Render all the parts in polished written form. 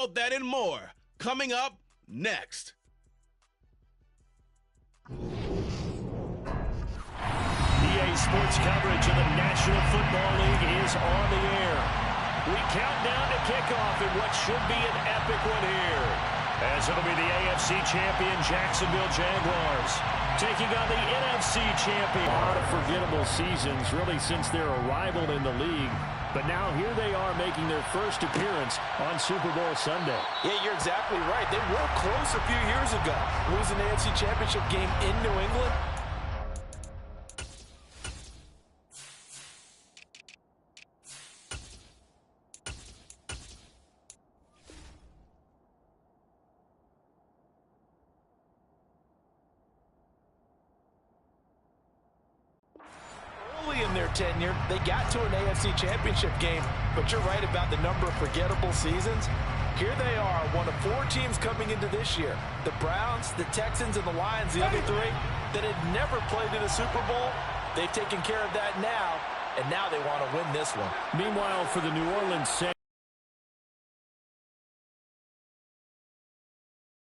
All that and more coming up next. EA Sports coverage of the National Football League is on the air. We count down to kickoff in what should be an epic one here, as it'll be the AFC champion Jacksonville Jaguars taking on the NFC champion. A lot of forgettable seasons really since their arrival in the league. But now here they are making their first appearance on Super Bowl Sunday. Yeah, you're exactly right. They were close a few years ago, losing the AFC Championship game in New England. In their tenure, they got to an AFC Championship game, but you're right about the number of forgettable seasons. Here they are, one of 4 teams coming into this year. The Browns, the Texans, and the Lions, the other 3, that had never played in a Super Bowl. They've taken care of that now, and now they want to win this one. Meanwhile, for the New Orleans Saints,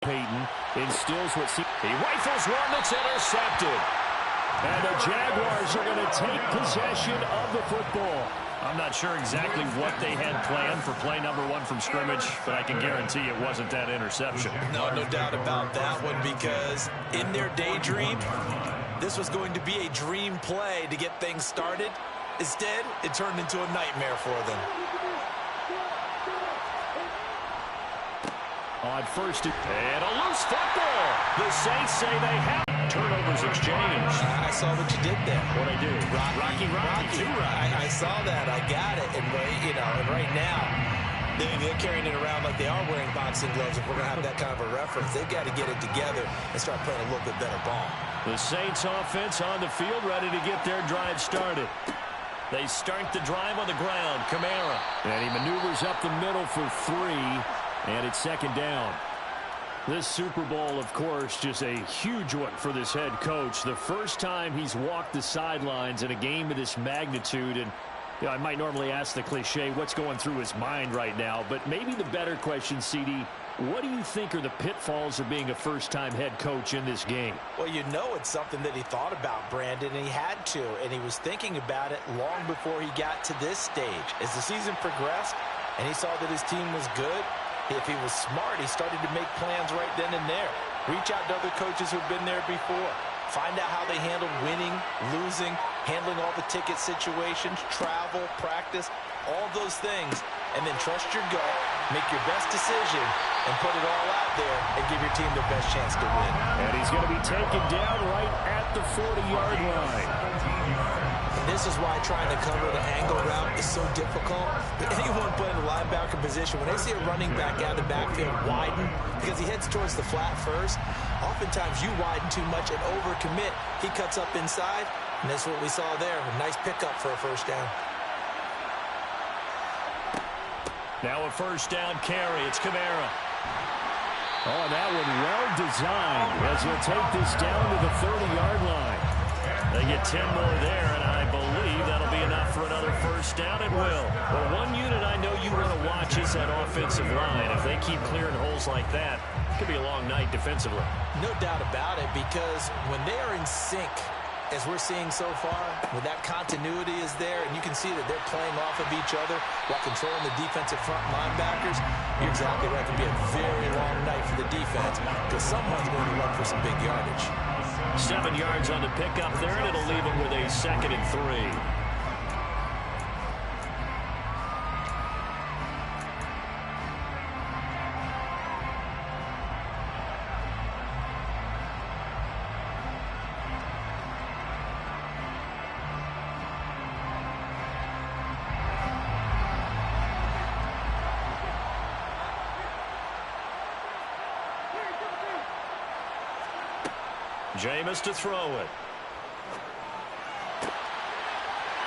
Peyton instills what he rifles one that's intercepted. And the Jaguars are going to take possession of the football. I'm not sure exactly what they had planned for play number 1 from scrimmage, but I can guarantee it wasn't that interception. No doubt about that one, because in their daydream, this was going to be a dream play to get things started. Instead, it turned into a nightmare for them. On first, and a loose football. The Saints say they have turnovers exchanged. I saw what you did there. What I do? Rocky. I saw that. I got it. And, and right now, they're carrying it around like they are wearing boxing gloves. If we're going to have that kind of a reference, they've got to get it together and start playing a little bit better ball. The Saints offense on the field, ready to get their drive started. They start the drive on the ground. Kamara. And he maneuvers up the middle for 3. And it's second down. This Super Bowl, of course, just a huge one for this head coach. The first time he's walked the sidelines in a game of this magnitude. And I might normally ask the cliche, what's going through his mind right now? But maybe the better question, CD, what do you think are the pitfalls of being a first-time head coach in this game? Well, it's something that he thought about, Brandon, and he had to. And he was thinking about it long before he got to this stage. As the season progressed and he saw that his team was good, if he was smart, he started to make plans right then and there. Reach out to other coaches who've been there before. Find out how they handled winning, losing, handling all the ticket situations, travel, practice, all those things. And then trust your gut, make your best decision, and put it all out there and give your team the best chance to win. And he's going to be taken down right at the 40-yard line. This is why trying to cover the angle route is so difficult. Anyone playing the linebacker position, when they see a running back out of the backfield widen, because he heads towards the flat first, oftentimes you widen too much and overcommit. He cuts up inside, and that's what we saw there. A nice pickup for a first down. Now a first down carry. It's Kamara. Oh, that one well designed as he'll take this down to the 30-yard line. They get 10 more there, and I believe that'll be enough for another first down. It will. Well, one unit I know you want to watch is that offensive line. If they keep clearing holes like that, it could be a long night defensively. No doubt about it, because when they are in sync, as we're seeing so far, when that continuity is there, and you can see that they're playing off of each other while controlling the defensive front linebackers, you're exactly right. It could be a very long night for the defense, because someone's going to run for some big yardage. 7 yards on the pickup there, and it'll leave him with a 2nd and 3. Jameis to throw it.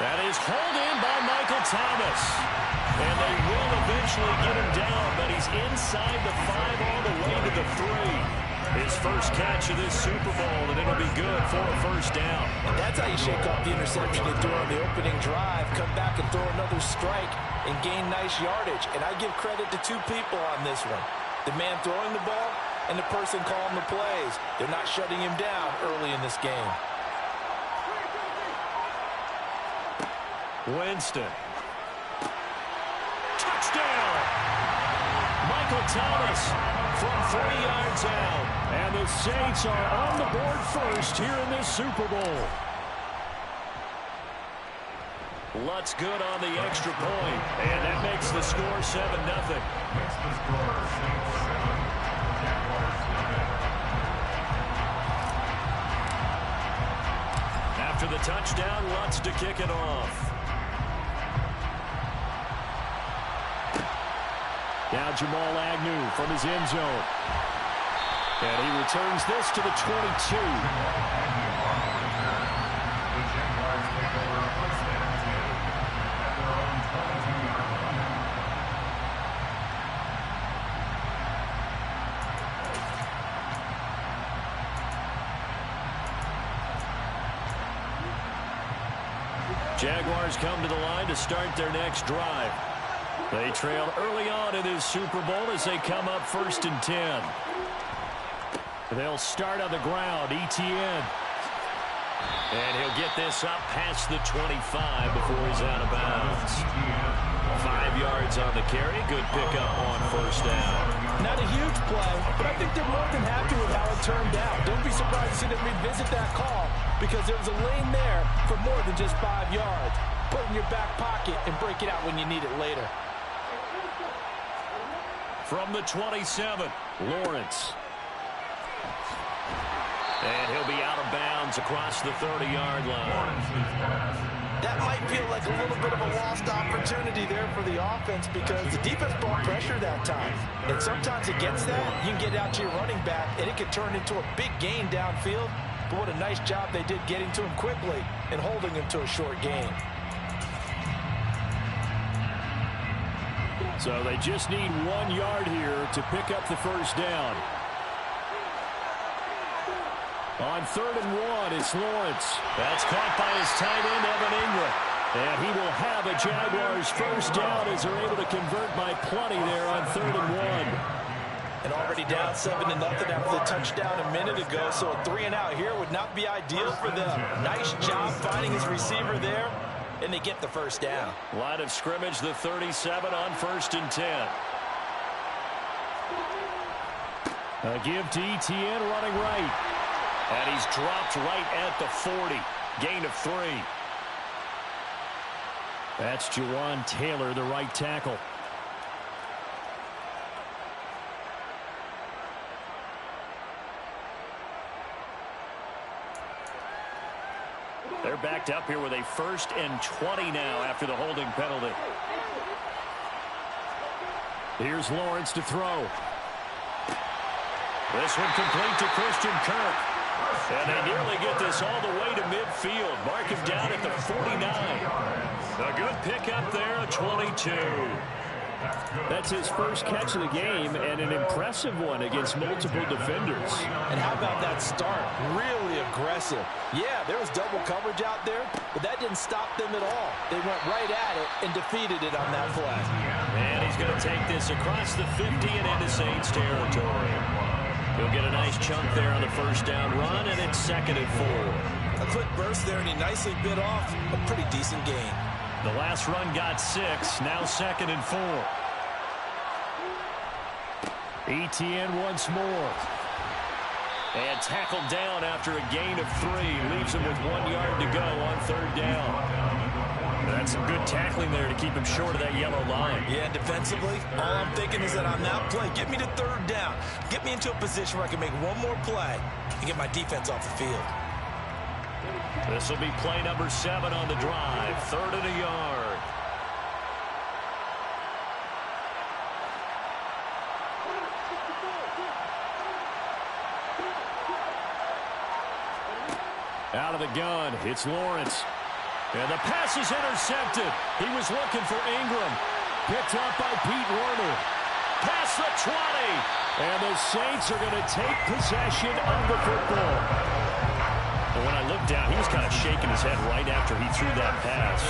That is hauled in by Michael Thomas. And they will eventually get him down, but he's inside the 5 all the way to the 3. His first catch of this Super Bowl, and it'll be good for a first down. And that's how you shake off the interception he threw on the opening drive, come back and throw another strike and gain nice yardage. And I give credit to two people on this one. The man throwing the ball and the person calling the plays. They're not shutting him down early in this game. Winston. Touchdown! Michael Thomas from 3 yards out. And the Saints are on the board first here in this Super Bowl. Lutz good on the extra point, and that makes the score 7-0. After the touchdown, Lutz to kick it off. Now Jamal Agnew from his end zone. And he returns this to the 22. Jaguars come to the line to start their next drive. They trailed early on in this Super Bowl as they come up 1st and 10. They'll start on the ground. ETN. And he'll get this up past the 25 before he's out of bounds. 5 yards on the carry. Good pickup on first down. Not a huge play, but I think they're more than happy with how it turned out. Don't be surprised to see them revisit that call because there was a lane there for more than just 5 yards. Put it in your back pocket and break it out when you need it later. From the 27, Lawrence. And he'll be out of bounds across the 30-yard line. That might feel like a little bit of a lost opportunity there for the offense because the defense brought pressure that time. And sometimes against that, you can get out to your running back, and it could turn into a big gain downfield. But what a nice job they did getting to him quickly and holding him to a short gain. So they just need 1 yard here to pick up the first down. On 3rd and 1, it's Lawrence. That's caught by his tight end, Evan Ingram. And he will have a Jaguars first down as they're able to convert by plenty there on 3rd and 1. And already down 7-0 after the touchdown a minute ago, so a 3-and-out here would not be ideal for them. Nice job finding his receiver there, and they get the first down. Line of scrimmage, the 37 on 1st and 10. A give to ETN running right. And he's dropped right at the 40. Gain of 3. That's Jawan Taylor, the right tackle. They're backed up here with a 1st and 20 now after the holding penalty. Here's Lawrence to throw. This one complete to Christian Kirk. And they nearly get this all the way to midfield. Mark him down at the 49. A good pickup there, a 22. That's his first catch of the game and an impressive one against multiple defenders. And how about that start? Really aggressive. Yeah, there was double coverage out there, but that didn't stop them at all. They went right at it and defeated it on that play. And he's going to take this across the 50 and into Saints territory. He'll get a nice chunk there on the first down run, and it's 2nd and 4. A quick burst there, and he nicely bit off a pretty decent gain. The last run got 6, now 2nd and 4. ETN once more. And tackled down after a gain of 3. Leaves him with 1 yard to go on 3rd down. That's some good tackling there to keep him short of that yellow line. Yeah, defensively, all I'm thinking is that on that play, get me to 3rd down. Get me into a position where I can make one more play and get my defense off the field. This will be play number 7 on the drive. 3rd and a yard. Out of the gun, it's Lawrence. And the pass is intercepted. He was looking for Ingram. Picked up by Pete Werner. past the 20. And the Saints are going to take possession of the football. And when I looked down, he was kind of shaking his head right after he threw that pass.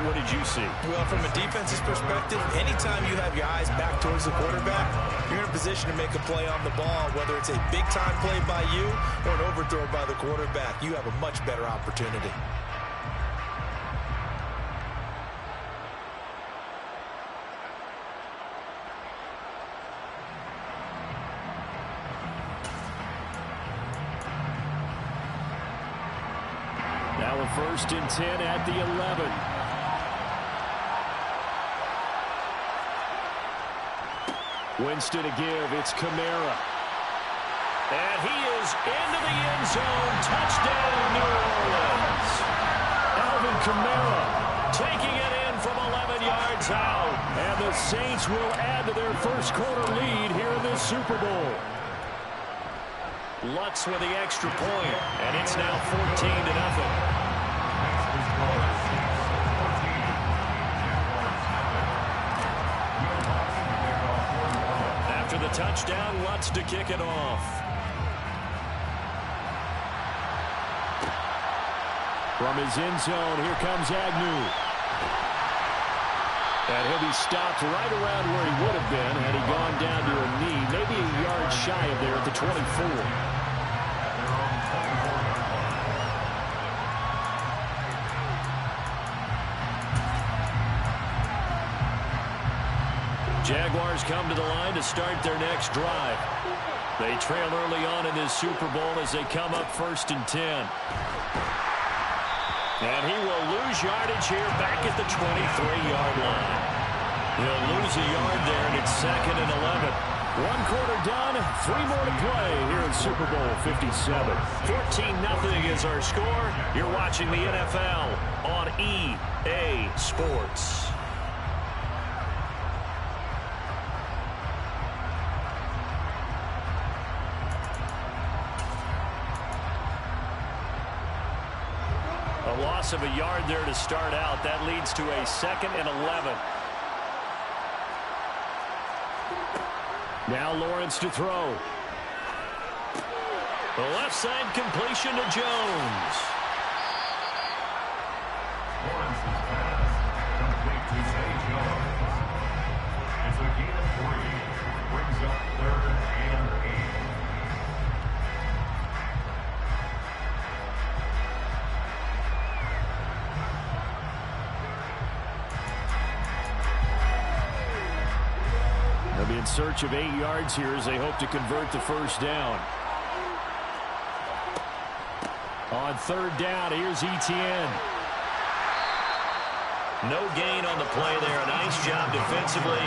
What did you see? Well, from a defense's perspective, anytime you have your eyes back towards the quarterback, you're in a position to make a play on the ball. Whether it's a big-time play by you or an overthrow by the quarterback, you have a much better opportunity. Now a 1st and 10 at the 11. Winston to give. It's Kamara. And he is into the end zone. Touchdown, New Orleans. Alvin Kamara taking it in from 11 yards out. And the Saints will add to their first quarter lead here in this Super Bowl. Lutz with the extra point, and it's now 14-0. After the touchdown, Lutz to kick it off. From his end zone, here comes Agnew. And he'll be stopped right around where he would have been had he gone down to a knee, maybe a yard shy of there at the 24. Jaguars come to the line to start their next drive. They trail early on in this Super Bowl as they come up 1st and 10. And he will lose yardage here back at the 23-yard line. He'll lose a yard there, and it's 2nd and 11. 1 quarter done, 3 more to play here in Super Bowl 57. 14-0 is our score. You're watching the NFL on EA Sports. A loss of a yard there to start out. That leads to a 2nd and 11. Now Lawrence to throw. The left side completion to Jones. Lawrence's pass complete to Zay Jones. It's a gain of 3. Brings up 3rd and 8. They'll be in search of 8 yards here as they hope to convert the first down. On 3rd down, here's Etienne. No gain on the play there. Nice job defensively.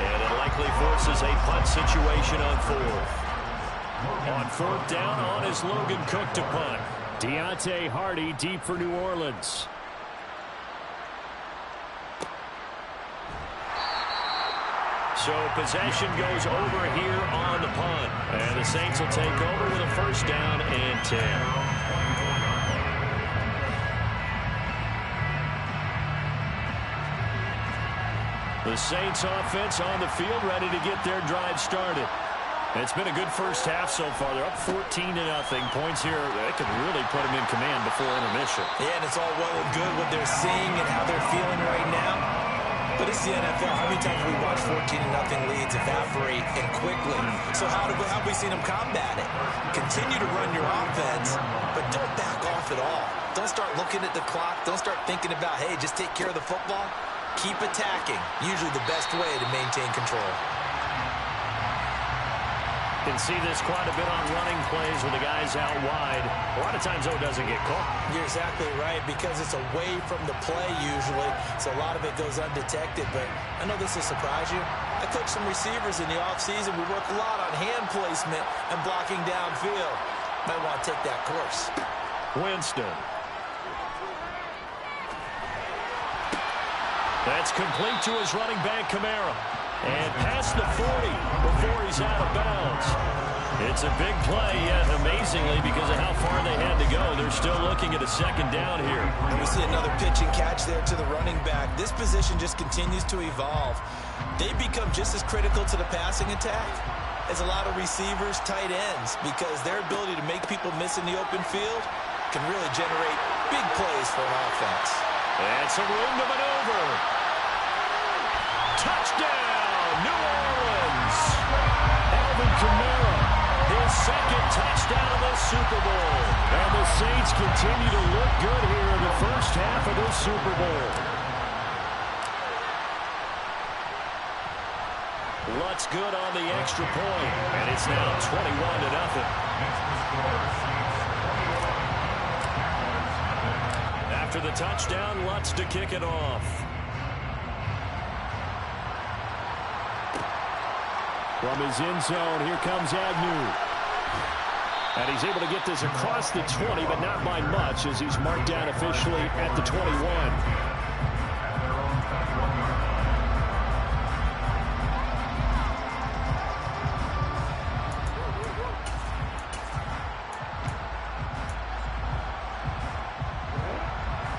And it likely forces a punt situation on 4th. On 4th down, on is Logan Cook to punt. Deontay Hardy deep for New Orleans. So possession goes over here on the punt. And the Saints will take over with a 1st down and 10. The Saints offense on the field, ready to get their drive started. It's been a good first half so far. They're up 14-0. Points here, they could really put them in command before intermission. Yeah, and it's all well and good what they're seeing and how they're feeling right now. But it's the NFL. How many times have we watched 14-0 leads evaporate and quickly? So how have we seen them combat it? Continue to run your offense, but don't back off at all. Don't start looking at the clock. Don't start thinking about, hey, just take care of the football. Keep attacking. Usually the best way to maintain control. You can see this quite a bit on running plays with the guys out wide. A lot of times, though, it doesn't get caught. You're exactly right, because it's away from the play usually, so a lot of it goes undetected. But I know this will surprise you. I coach some receivers in the offseason. We work a lot on hand placement and blocking downfield. Might want to take that course. Winston. That's complete to his running back, Kamara. And past the 40 before he's out of bounds. It's a big play, yet amazingly, because of how far they had to go, they're still looking at a 2nd down here. And we see another pitch and catch there to the running back. This position just continues to evolve. they become just as critical to the passing attack as a lot of receivers, tight ends, because their ability to make people miss in the open field can really generate big plays for an offense. And some room to maneuver. Touchdown, New Orleans. Alvin Kamara, his second touchdown of the Super Bowl. And the Saints continue to look good here in the first half of this Super Bowl. Lutz good on the extra point, and it's now 21-0. After the touchdown, Lutz to kick it off. From his end zone, here comes Agnew. And he's able to get this across the 20, but not by much, as he's marked down officially at the 21.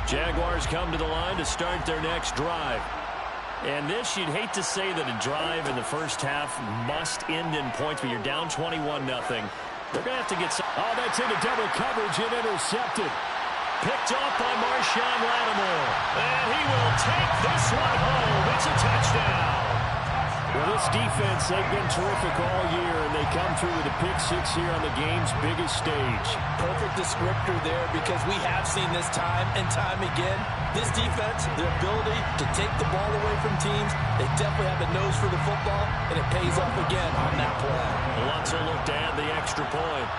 Jaguars come to the line to start their next drive. And this, you'd hate to say that a drive in the first half must end in points, but you're down 21-0. They're going to have to get some. Oh, that's into double coverage and intercepted. Picked off by Marshawn Lattimore. And he will take this one home. It's a touchdown. Well, this defense, they've been terrific all year, and they come through with a pick-6 here on the game's biggest stage. Perfect descriptor there, because we have seen this time and time again. This defense, their ability to take the ball away from teams, they definitely have a nose for the football, and it pays off again on that play. Lutz will look to add the extra point.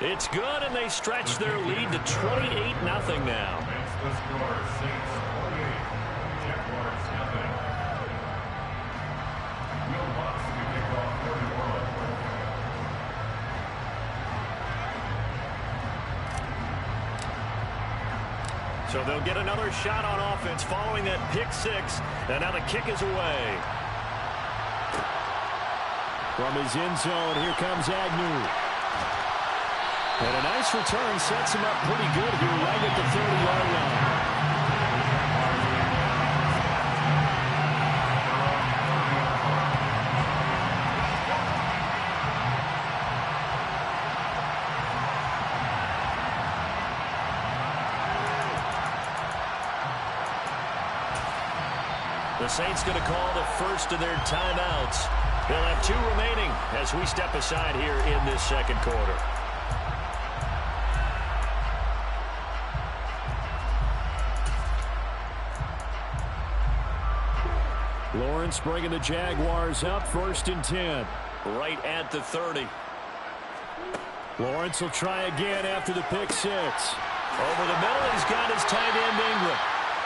It's good, and they stretch their lead to 28-0 now. So they'll get another shot on offense following that pick-6, and now the kick is away. From his end zone, here comes Agnew. And a nice return sets him up pretty good here right at the 30-yard line. The Saints going to call the first of their timeouts. They'll have 2 remaining as we step aside here in this second quarter. Lawrence bringing the Jaguars up, 1st and 10. Right at the 30. Lawrence will try again after the pick-6. Over the middle, he's got his tight end Ingram.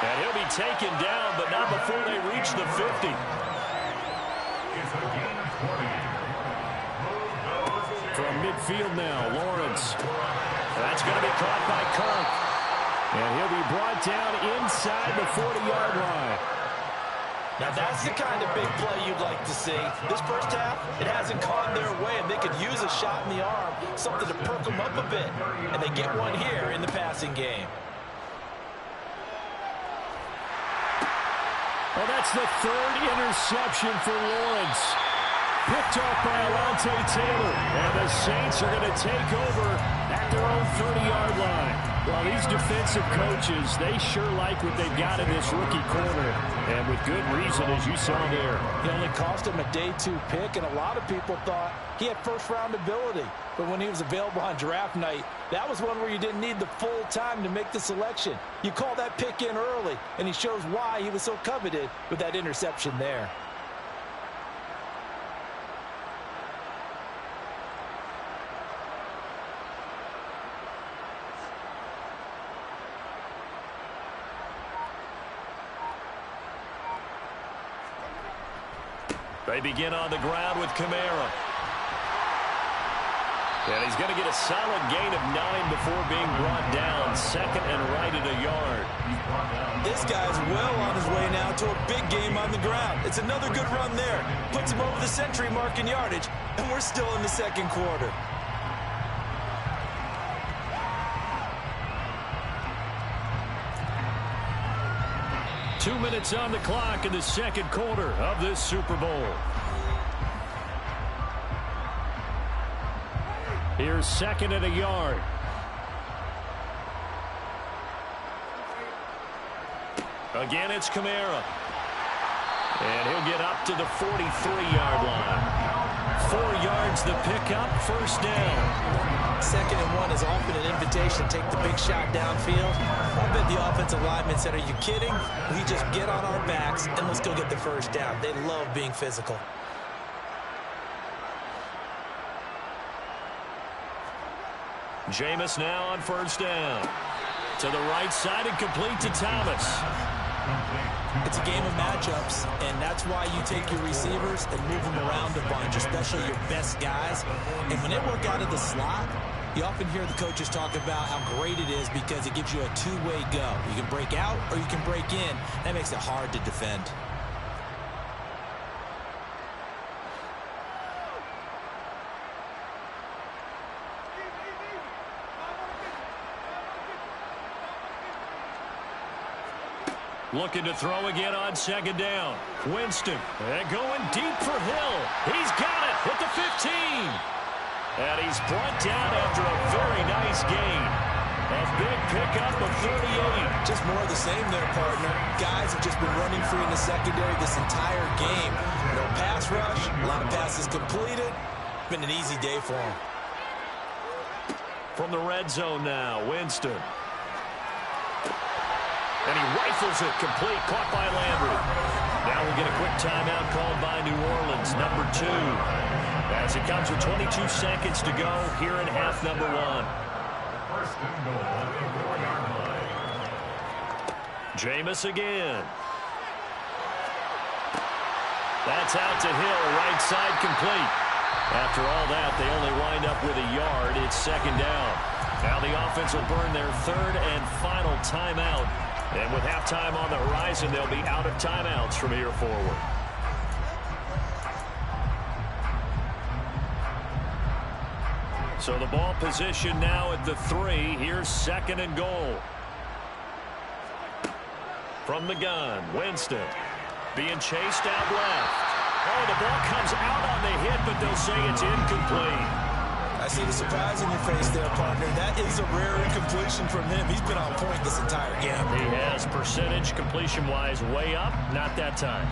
And he'll be taken down, but not before they reach the 50. From midfield now, Lawrence. That's going to be caught by Kirk. And he'll be brought down inside the 40-yard line. Now that's the kind of big play you'd like to see. This first half, it hasn't gone their way, and they could use a shot in the arm, something to perk them up a bit. And they get one here in the passing game. Well, that's the 3rd interception for Lawrence. Picked off by Alontae Taylor. And the Saints are going to take over at their own 30-yard line. Well, these defensive coaches, they sure like what they've got in this rookie corner. And with good reason, as you saw there. He only cost him a day 2 pick, and a lot of people thought he had first-round ability. But when he was available on draft night, that was one where you didn't need the full time to make the selection. You call that pick in early, and he shows why he was so coveted with that interception there. They begin on the ground with Kamara. And he's going to get a solid gain of 9 before being brought down. 2nd and right at a yard. This guy's well on his way now to a big game on the ground. It's another good run there. Puts him over the century mark in yardage, and we're still in the second quarter. 2 minutes on the clock in the second quarter of this Super Bowl. Here's second and a yard. Again, it's Kamara. And he'll get up to the 43-yard line. 4 yards the pickup, first down. Second and 1 is often an invitation to take the big shot downfield. I bet the offensive lineman said, are you kidding? We just get on our backs and let's go get the first down. They love being physical. Jameis now on first down. To the right side and complete to Thomas. It's a game of matchups, and that's why you take your receivers and move them around a bunch, especially your best guys. And when they work out of the slot, you often hear the coaches talk about how great it is because it gives you a two-way go. You can break out or you can break in. That makes it hard to defend. Looking to throw again on second down. Winston, and going deep for Hill. He's got it at the 15. And he's brought down after a very nice gain. A big pickup of 38. Just more of the same there, partner. Guys have just been running free in the secondary this entire game. No pass rush, a lot of passes completed. Been an easy day for him. From the red zone now, Winston. And he rifles it complete, caught by Landry. Now we'll get a quick timeout called by New Orleans, number 2. As it comes with 22 seconds to go here in half number 1. First and goal on the 4-yard line. Jameis again. That's out to Hill, right side complete. After all that, they only wind up with a yard. It's second down. Now the offense will burn their third and final timeout. And with halftime on the horizon, they'll be out of timeouts from here forward. So the ball position now at the 3. Here's second and goal. From the gun, Winston being chased out left. Oh, the ball comes out on the hit, but they'll say it's incomplete. I see the surprise in your face there, partner. That is a rare incompletion from him. He's been on point this entire game. He has percentage completion-wise way up. Not that time.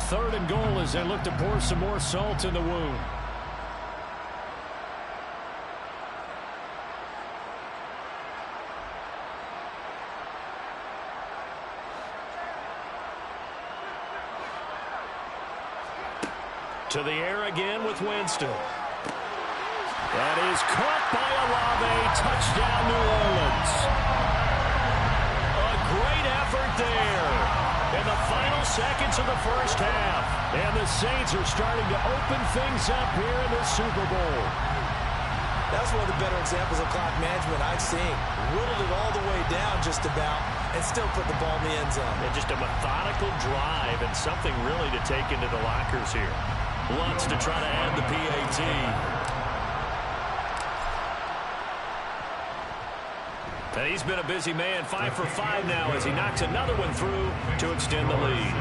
Third and goal as they look to pour some more salt in the wound. To the air again with Winston. That is caught by Olave. Touchdown, New Orleans. A great effort there in the final seconds of the first half. And the Saints are starting to open things up here in the Super Bowl. That's one of the better examples of clock management I've seen. Whittled it all the way down just about and still put the ball in the end zone. And just a methodical drive and something really to take into the lockers here. Wants to try to add the PAT. And he's been a busy man, 5 for 5 now as he knocks another one through to extend the lead.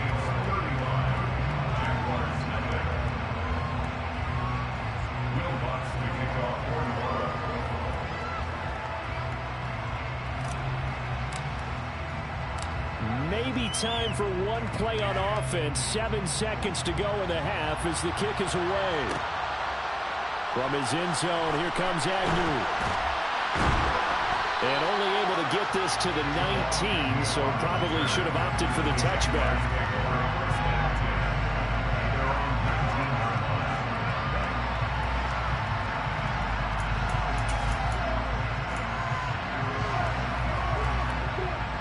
Maybe time for one play on offense. 7 seconds to go in the half as the kick is away. From his end zone, here comes Agnew. And only able to get this to the 19, so probably should have opted for the touchback.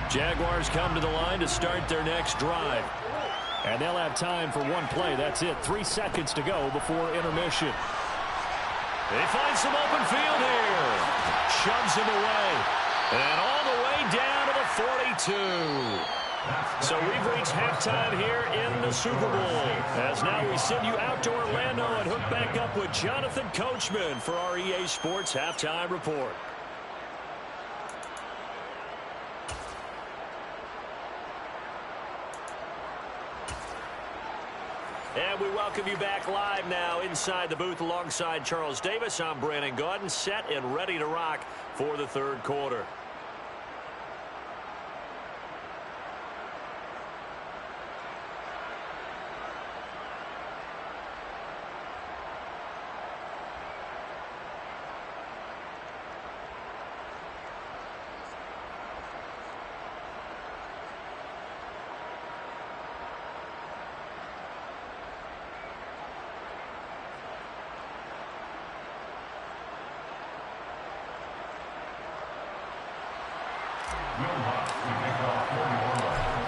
Jaguars come to the line to start their next drive. And they'll have time for one play. That's it. 3 seconds to go before intermission. They find some open field here. Shoves him away. And all the way down to the 42. So we've reached halftime here in the Super Bowl. As now we send you out to Orlando and hook back up with Jonathan Coachman for our EA Sports Halftime Report. And we welcome you back live now inside the booth alongside Charles Davis. I'm Brandon Gaudin, set and ready to rock for the third quarter.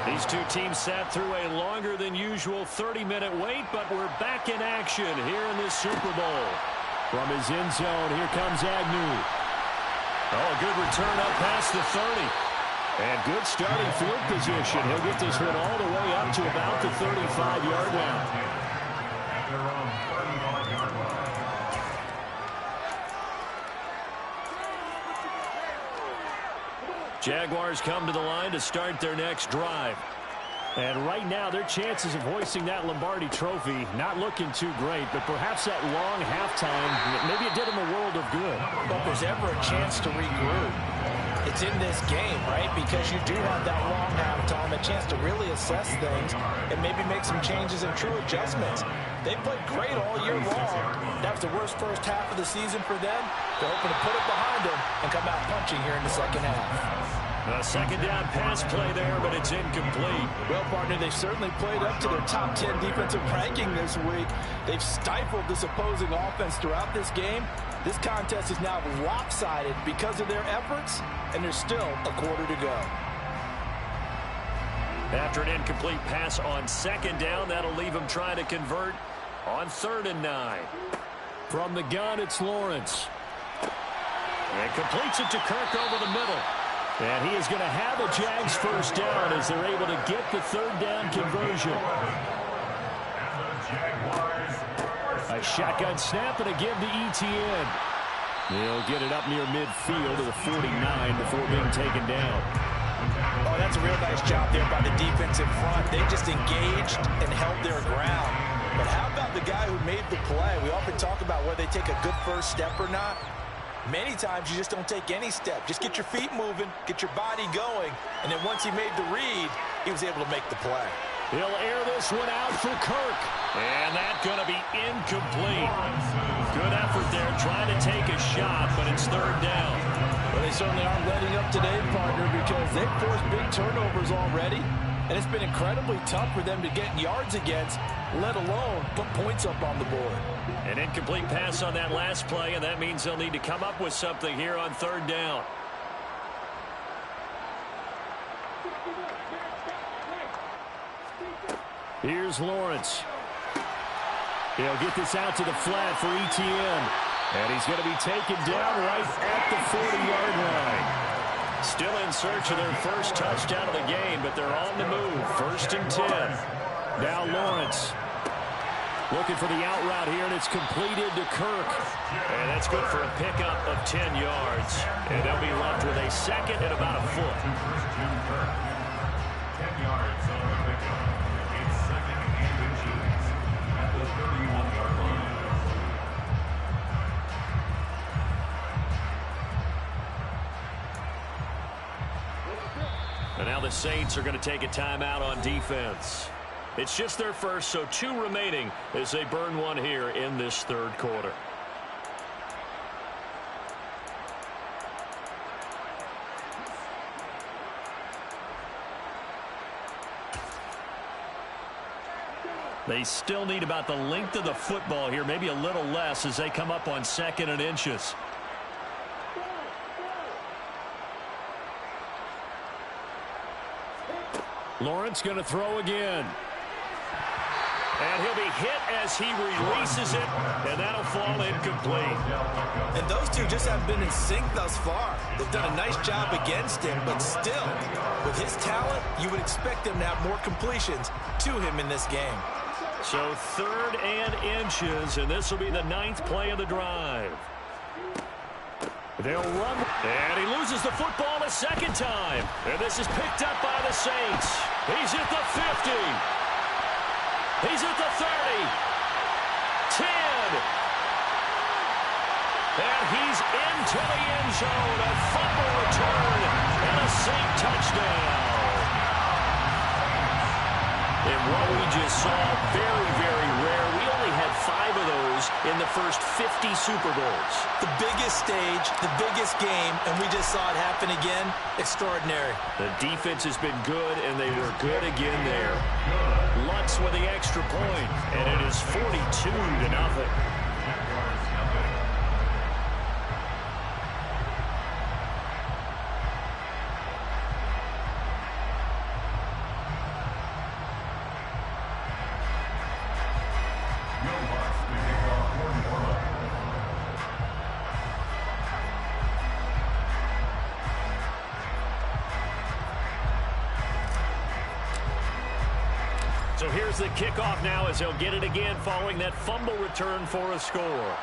These two teams sat through a longer than usual 30-minute wait, but we're back in action here in this Super Bowl. From his end zone, here comes Agnew. Oh, a good return up past the 30. And good starting field position. He'll get this one all the way up to about the 35-yard line. At their own 31-yard line. Jaguars come to the line to start their next drive. And right now, their chances of hoisting that Lombardi trophy not looking too great, but perhaps that long halftime, maybe it did them a world of good. But if there's ever a chance to regroup, it's in this game, right? Because you do have that long halftime, a chance to really assess things and maybe make some changes and true adjustments. They played great all year long. That was the worst first half of the season for them. They're hoping to put it behind them and come out punching here in the second half. A second down pass play there, but it's incomplete. Well, partner, they certainly played up to their top 10 defensive ranking this week. They've stifled this opposing offense throughout this game. This contest is now lopsided because of their efforts, and there's still a quarter to go. After an incomplete pass on second down, that'll leave them trying to convert on 3rd and 9. From the gun, it's Lawrence. And completes it to Kirk over the middle. And he is going to have a Jags first down as they're able to get the 3rd down conversion. A shotgun snap and a give to ETN. He'll get it up near midfield to the 49 before being taken down. Oh, that's a real nice job there by the defensive front. They just engaged and held their ground. But how about the guy who made the play? We often talk about whether they take a good first step or not. Many times you just don't take any step. Just get your feet moving, get your body going, and then once he made the read, he was able to make the play. He'll air this one out for Kirk. And that's going to be incomplete. Good effort there trying to take a shot, but it's 3rd down. Well, they certainly aren't letting up today, partner, because they've forced big turnovers already, and it's been incredibly tough for them to get yards against, let alone put points up on the board. An incomplete pass on that last play, and that means they'll need to come up with something here on 3rd down. Here's Lawrence. He'll get this out to the flat for ETN. And he's going to be taken down right at the 40-yard line. Still in search of their first touchdown of the game, but they're on the move. 1st and 10. Now Lawrence looking for the out route here, and it's completed to Kirk. And that's good for a pickup of 10 yards. And they'll be left with a second and about a foot. 10 yards on the pickup. It's 2nd and inches at the 31-yard line. And now the Saints are going to take a timeout on defense. It's just their first, so 2 remaining as they burn one here in this 3rd quarter. They still need about the length of the football here, maybe a little less as they come up on 2nd and inches. Lawrence going to throw again. And he'll be hit as he releases it, and that'll fall incomplete. And those two just haven't been in sync thus far. They've done a nice job against him, but still, with his talent, you would expect them to have more completions to him in this game. So 3rd and inches, and this will be the 9th play of the drive. They'll run, and he loses the football a second time. And this is picked up by the Saints. He's at the 50. He's at the 30. 10. And he's into the end zone. A fumble return and a Saint touchdown. And what we just saw, very, very rare. We only had 5 of those in the first 50 Super Bowls. The biggest stage, the biggest game, and we just saw it happen again. Extraordinary. The defense has been good, and they were good again there. Lutz with the extra point, and it is 42-0. So here's the kickoff now as he'll get it again following that fumble return for a score.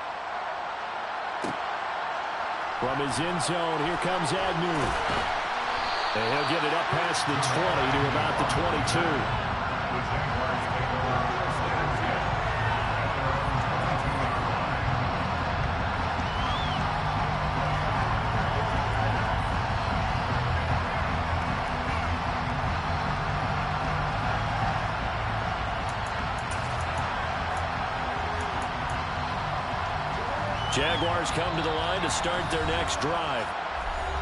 From his end zone, here comes Agnew. And he'll get it up past the 20 to about the 22. Jaguars come to the line to start their next drive.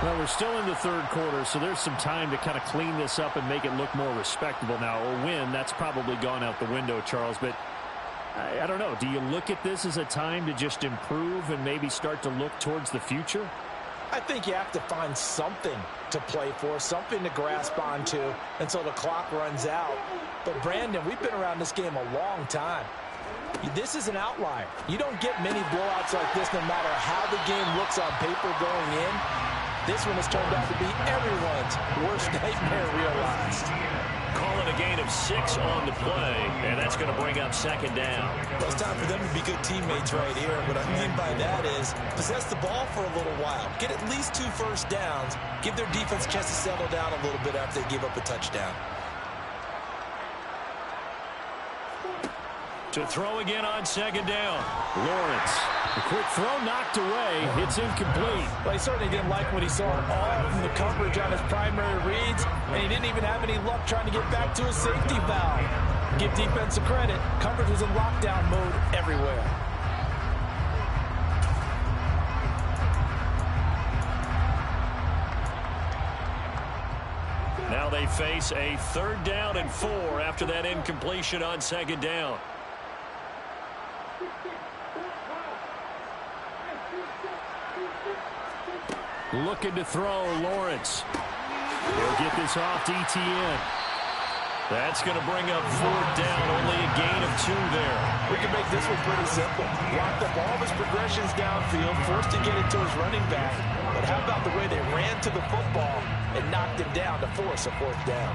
Well, we're still in the third quarter, so there's some time to kind of clean this up and make it look more respectable now. A win, that's probably gone out the window, Charles, but I don't know. Do you look at this as a time to just improve and maybe start to look towards the future? I think you have to find something to play for, something to grasp onto until the clock runs out. But, Brandon, we've been around this game a long time. This is an outlier. You don't get many blowouts like this no matter how the game looks on paper going in. This one has turned out to be everyone's worst nightmare realized. Call it a gain of 6 on the play, and that's going to bring up second down. Well, it's time for them to be good teammates right here. What I mean by that is possess the ball for a little while. Get at least 2 first downs. Give their defense a chance to settle down a little bit after they give up a touchdown. To throw again on second down. Lawrence. The quick throw knocked away. It's incomplete. Well, he certainly didn't like what he saw all from the coverage on his primary reads, and he didn't even have any luck trying to get back to his safety valve. Give defense a credit. Coverage was in lockdown mode everywhere. Now they face a 3rd down and 4 after that incompletion on second down. Looking to throw, Lawrence. He'll get this off to ETN. That's going to bring up 4th down, only a gain of 2 there. We can make this one pretty simple. Blocked up all of his progressions downfield, forced to get it to his running back. But how about the way they ran to the football and knocked him down to force a 4th down?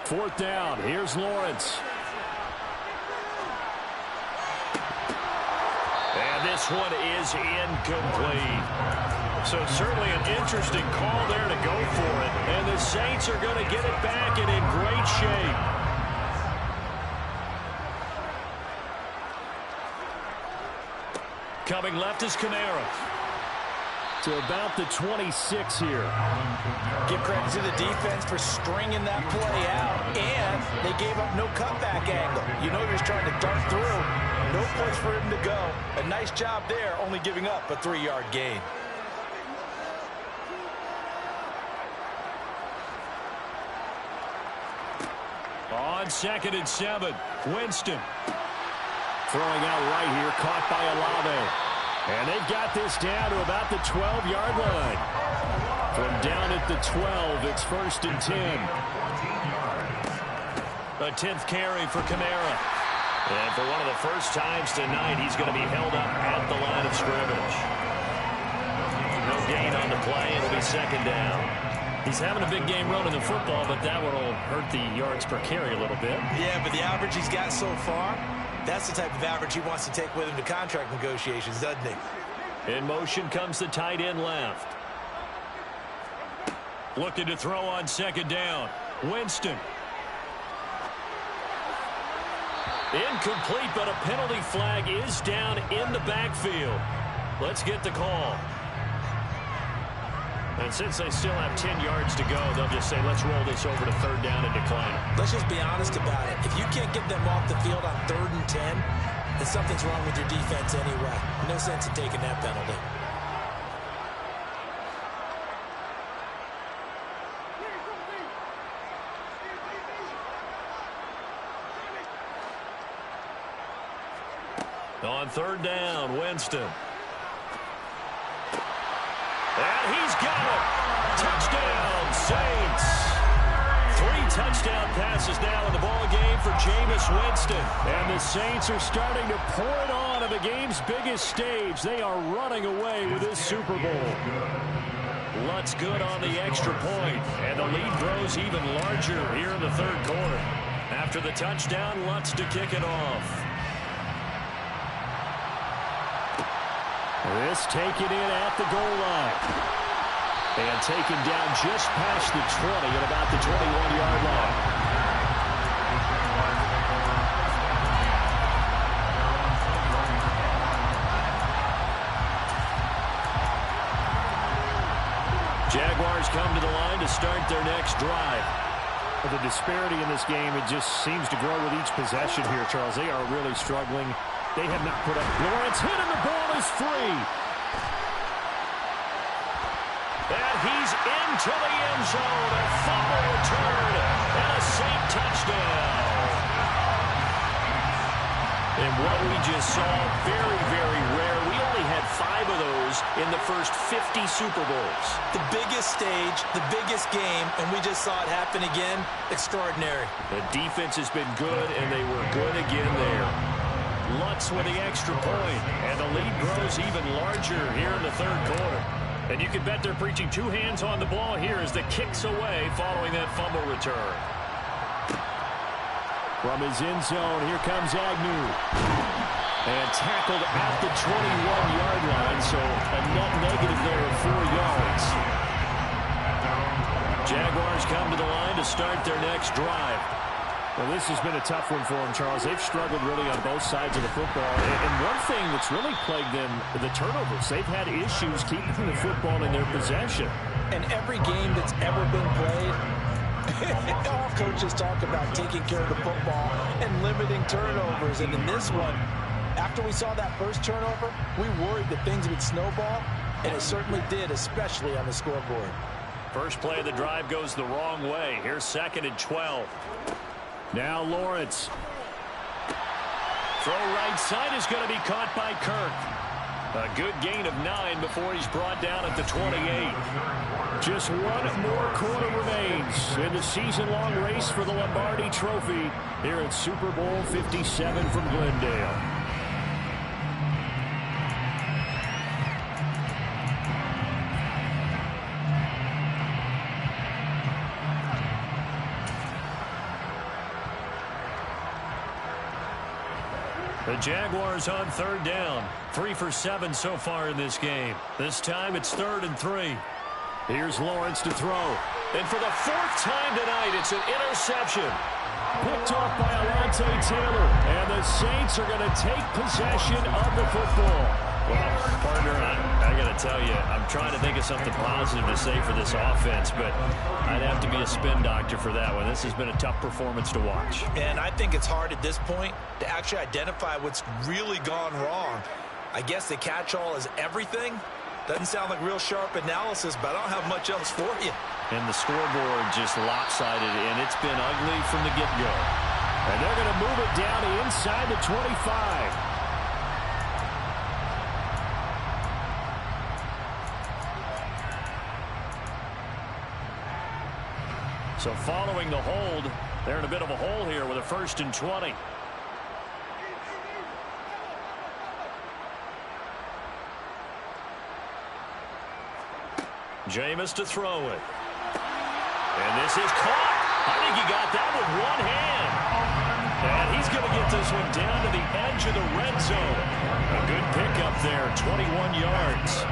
Fourth down. Here's Lawrence. And this one is incomplete. So certainly an interesting call there to go for it. And the Saints are going to get it back and in great shape. Coming left is Kamara. To about the 26 here. Give credit to the defense for stringing that play out, and they gave up no cutback angle. You know he was trying to dart through. No place for him to go. A nice job there, only giving up a 3-yard gain. On 2nd and 7, Winston. Throwing out right here, caught by Olave. And they've got this down to about the 12-yard line. From down at the 12, it's 1st and 10. A 10th carry for Kamara. And for one of the first times tonight, he's going to be held up at the line of scrimmage. No gain on the play. It'll be 2nd down. He's having a big game running the football, but that one will hurt the yards per carry a little bit. Yeah, but the average he's got so far, that's the type of average he wants to take with him to contract negotiations, doesn't he? In motion comes the tight end left. Looking to throw on second down. Winston. Incomplete, but a penalty flag is down in the backfield. Let's get the call. And since they still have 10 yards to go, they'll just say, let's roll this over to third down and decline it. Let's just be honest about it. If you can't get them off the field on 3rd and 10, then something's wrong with your defense anyway. No sense in taking that penalty. On third down, Winston. And he's got it. Touchdown, Saints. 3 touchdown passes now in the ball game for Jameis Winston. And the Saints are starting to pour it on the game's biggest stage. They are running away with this Super Bowl. Lutz good on the extra point. And the lead grows even larger here in the third quarter. After the touchdown, Lutz to kick it off. This taken in at the goal line. And taken down just past the 20 at about the 21-yard line. Jaguars come to the line to start their next drive. The disparity in this game, it just seems to grow with each possession here, Charles. They are really struggling. They have not put up. Lawrence hit and the ball is free. And he's into the end zone. A fumble return and a Saint touchdown. And what we just saw, very, very rare. We only had 5 of those in the first 50 Super Bowls. The biggest stage, the biggest game, and we just saw it happen again. Extraordinary. The defense has been good, and they were good again there. Lutz with the extra point, and the lead grows even larger here in the third quarter. And you can bet they're preaching 2 hands on the ball here as the kick's away following that fumble return. From his end zone, here comes Agnew. And tackled at the 21-yard line, so a net negative there of 4 yards. Jaguars come to the line to start their next drive. Well, this has been a tough one for them, Charles. They've struggled really on both sides of the football. And one thing that's really plagued them, the turnovers. They've had issues keeping the football in their possession. And every game that's ever been played, all coaches talk about taking care of the football and limiting turnovers. And in this one, after we saw that first turnover, we worried that things would snowball, and it certainly did, especially on the scoreboard. First play of the drive goes the wrong way. Here's 2nd and 12. Now Lawrence. Throw right side is going to be caught by Kirk. A good gain of 9 before he's brought down at the 28. Just 1 more quarter remains in the season-long race for the Lombardi Trophy here at Super Bowl 57 from Glendale. The Jaguars on third down. 3 for 7 so far in this game. This time it's 3rd and 3. Here's Lawrence to throw. And for the 4th time tonight, it's an interception. Picked off by Alontae Taylor. And the Saints are going to take possession of the football. Well, partner, I got to tell you, I'm trying to think of something positive to say for this offense, but I'd have to be a spin doctor for that one. This has been a tough performance to watch. And I think it's hard at this point to actually identify what's really gone wrong. I guess the catch-all is everything. Doesn't sound like real sharp analysis, but I don't have much else for you. And the scoreboard just lopsided, and it's been ugly from the get-go. And they're going to move it down to inside the 25. So following the hold, they're in a bit of a hole here with a 1st and 20. Jameis to throw it. And this is caught. I think he got that with one hand. And he's going to get this one down to the edge of the red zone. A good pickup there, 21 yards.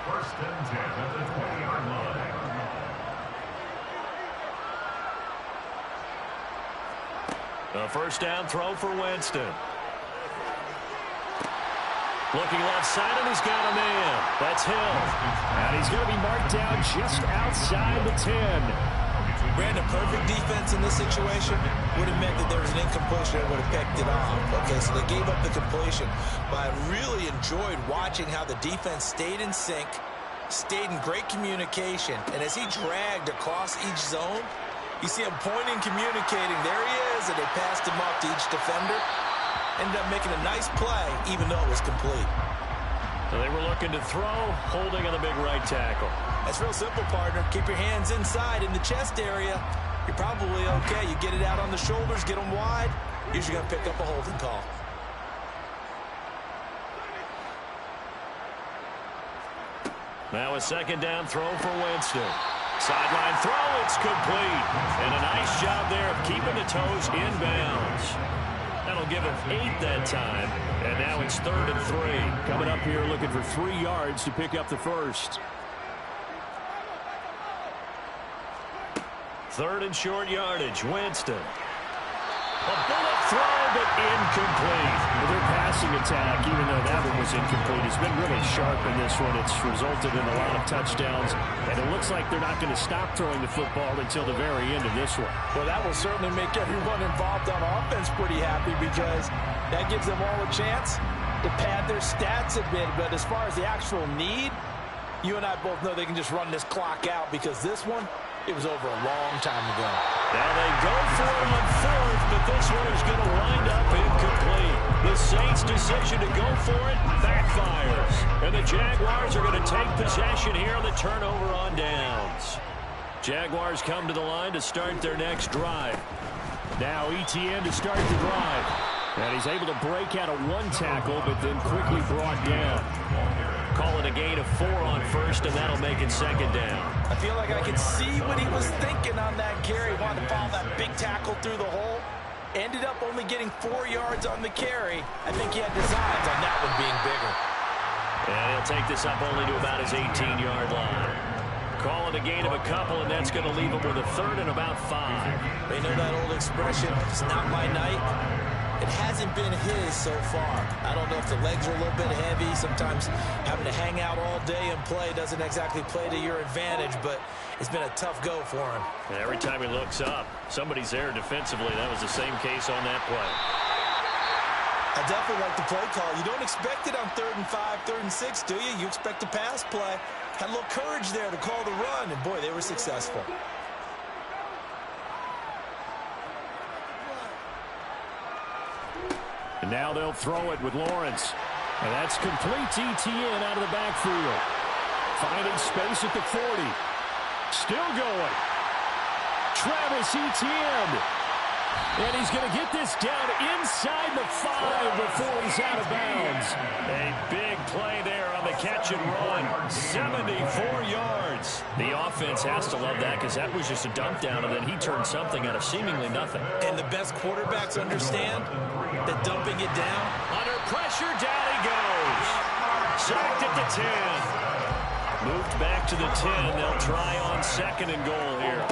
First and 10 at the 20-yard line. A first down throw for Winston. Looking left side, and he's got a man. That's Hill. And he's going to be marked down just outside the 10. Brandon, perfect defense in this situation would have meant that there was an incompletion and would have picked it off. Okay, so they gave up the completion. But I really enjoyed watching how the defense stayed in sync, stayed in great communication. And as he dragged across each zone, you see him pointing, communicating. There he is, and they passed him off to each defender. Ended up making a nice play, even though it was complete. So they were looking to throw, holding on the big right tackle. That's real simple, partner. Keep your hands inside in the chest area. You're probably okay. You get it out on the shoulders, get them wide. Usually going to pick up a holding call. Now a second down throw for Winston. Sideline throw, it's complete. And a nice job there of keeping the toes inbounds. That'll give him 8 that time. And now it's 3rd and 3. Coming up here looking for 3 yards to pick up the first. 3rd and short yardage, Winston. A bullet throw, but incomplete. Their passing attack, even though that one was incomplete, has been really sharp in this one. It's resulted in a lot of touchdowns, and it looks like they're not going to stop throwing the football until the very end of this one. Well, that will certainly make everyone involved on offense pretty happy because that gives them all a chance to pad their stats a bit. But as far as the actual need, you and I both know they can just run this clock out because this one, it was over a long time ago. Now they go for it on 4th, but this one is going to wind up incomplete. The Saints' decision to go for it backfires. And the Jaguars are going to take possession here on the turnover on downs. Jaguars come to the line to start their next drive. Now ETN to start the drive. And he's able to break out of 1 tackle, but then quickly brought down. Call it a gain of 4 on 1st, and that'll make it 2nd down. I feel like I could see what he was thinking on that carry. He wanted to follow that big tackle through the hole. Ended up only getting 4 yards on the carry. I think he had designs on that one being bigger. And he'll take this up only to about his 18-yard line. Call it a gain of a couple, and that's going to leave him with a 3rd and about 5. They know that old expression, it's not my night. It hasn't been his so far. I don't know if the legs are a little bit heavy. Sometimes having to hang out all day and play doesn't exactly play to your advantage, but it's been a tough go for him. And every time he looks up, somebody's there defensively. That was the same case on that play. I definitely like the play call. You don't expect it on 3rd and 5, 3rd and 6, do you? You expect a pass play. Had a little courage there to call the run, and boy, they were successful. And now they'll throw it with Lawrence. And that's complete to ETN out of the backfield. Finding space at the 40. Still going. Travis Etienne. And he's going to get this down inside the 5 before he's out of bounds. A big play there on the catch and run. 74 yards. The offense has to love that because that was just a dump down, and then he turned something out of seemingly nothing. And the best quarterbacks understand that dumping it down. Under pressure, down he goes. Sacked at the 10. Moved back to the 10. They'll try on 2nd and goal here.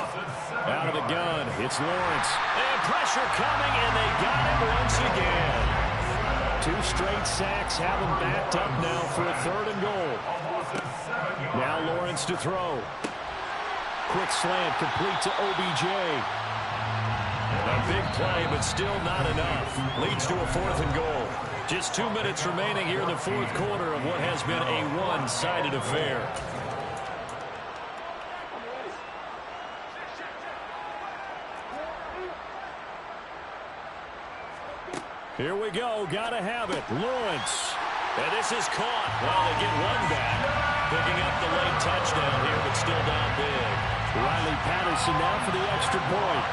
Out of the gun, it's Lawrence. And pressure coming, and they got him once again. 2 straight sacks have him backed up now for a 3rd and goal. Now Lawrence to throw. Quick slant complete to OBJ. A big play, but still not enough. Leads to a 4th and goal. Just 2 minutes remaining here in the 4th quarter of what has been a one-sided affair. Here we go. Gotta have it. Lawrence. And this is caught. Well, they get one back. Picking up the late touchdown here, but still down big. Riley Patterson now for the extra point.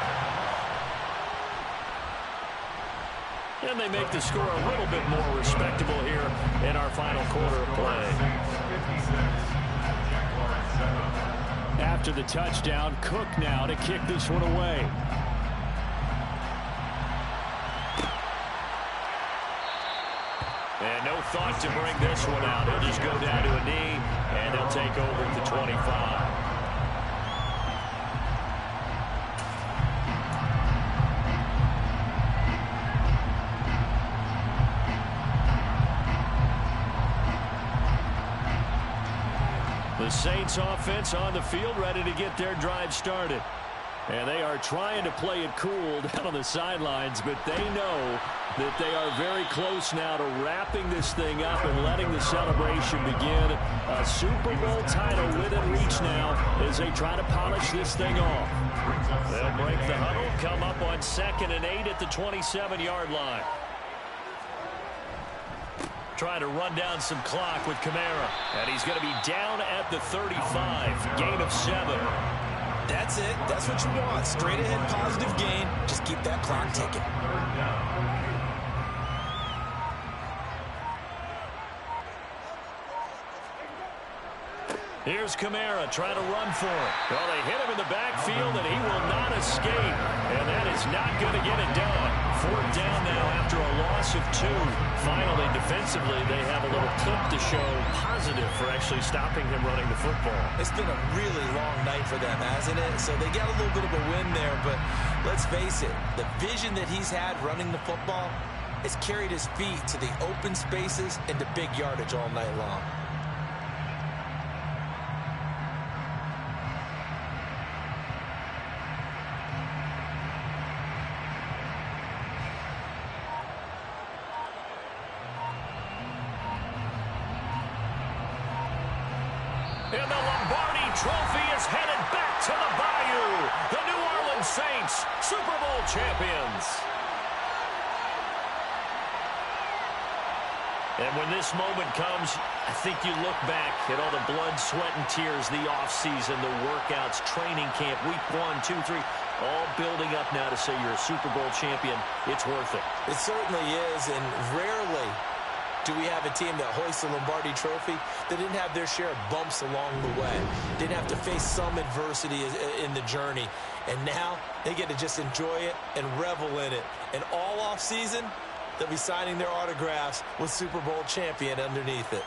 And they make the score a little bit more respectable here in our final quarter of play. After the touchdown, Cook now to kick this one away. And no thought to bring this one out. He'll just go down to a knee, and they'll take over at the 25. The Saints offense on the field, ready to get their drive started. And they are trying to play it cool down on the sidelines, but they know that they are very close now to wrapping this thing up and letting the celebration begin. A Super Bowl title within reach now as they try to polish this thing off. They'll break the huddle, come up on 2nd and 8 at the 27-yard line. Trying to run down some clock with Kamara. And he's going to be down at the 35. Gain of 7. That's it. That's what you want. Straight ahead positive gain. Just keep that clock ticking. Here's Kamara trying to run for it. Well, they hit him in the backfield, and he will not escape. And that is not going to get it done. 4th down now after a loss of 2. Finally, defensively, they have a little clip to show positive for actually stopping him running the football. It's been a really long night for them, hasn't it? So they got a little bit of a win there, but let's face it, the vision that he's had running the football has carried his feet to the open spaces and to big yardage all night long. And the Lombardi Trophy is headed back to the Bayou. The New Orleans Saints, Super Bowl champions. And when this moment comes, I think you look back at all the blood, sweat, and tears, the offseason, the workouts, training camp, week 1, 2, 3, all building up now to say you're a Super Bowl champion. It's worth it. It certainly is, and rarely do we have a team that hoists the Lombardi Trophy that didn't have their share of bumps along the way, didn't have to face some adversity in the journey, and now they get to just enjoy it and revel in it. And all off season, they'll be signing their autographs with Super Bowl champion underneath it.